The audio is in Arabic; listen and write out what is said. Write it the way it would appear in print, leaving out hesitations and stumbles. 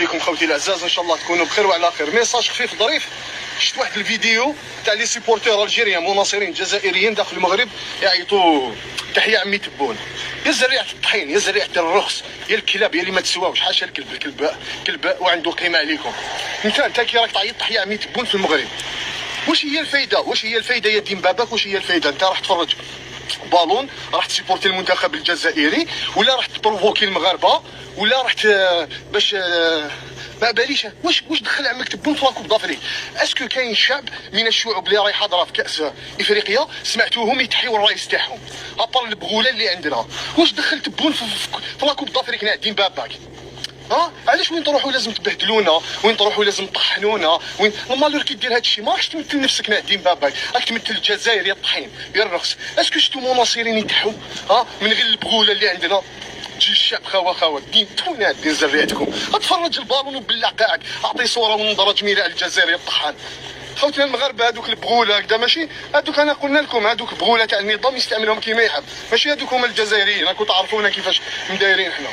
عليكم خوتي الاعزاز، ان شاء الله تكونوا بخير وعلى خير. ميساج خفيف ظريف، شفت واحد الفيديو تاع لي سيبورتير الجيريان مناصرين جزائريين داخل المغرب يعيطوا تحيه عمي تبون. يا زريعه الطحين، يا زريعه الرخص، يا الكلاب، يا اللي ما تسواوش، حاشا الكلب كلب وعنده قيمه عليكم. انت كي راك تعيط تحيه عمي تبون في المغرب، واش هي الفايده؟ واش هي الفايده يا دين باباك؟ واش هي الفايده؟ انت راح تفرج بالون، راح تسيبورتي المنتخب الجزائري، ولا راح تبروفوكي المغاربه، ولا راح باش ما باليش. واش دخل عمك تبون في لاكوب دافريك؟ اسكو كاين شعب من الشعوب اللي راهي حاضره في كاس افريقيا سمعتوهم يتحيوا الرئيس تاعهم ابار البغوله اللي عندنا؟ واش دخل تبون في لاكوب دافريك نعدين باباك؟ علاش وين تروحوا لازم تبهدلونا، وين تروحوا لازم تطحنونا، وين المالور كي دير هذا الشيء؟ ما راكش تمثل نفسك نعدين باباك، راك تمثل الجزائر يا الطحين يا الرخص. اسكو شفتوا مناصرين يتحوا من غير البغوله اللي عندنا؟ تجي الشعب خوا دين تونا دين زريعتكم. اتفرج البالون وبالله قاعك اعطي صوره ونظره جميله على الجزائر يا الطحان. خوتنا المغاربه هذوك البغوله هكذا ماشي هذوك، انا قلنا لكم هذوك بغوله تاع النظام يستعملهم كيما يحب، ماشي هذوك هما الجزائريين. راكم تعرفونا كيفاش مدايرين حنا.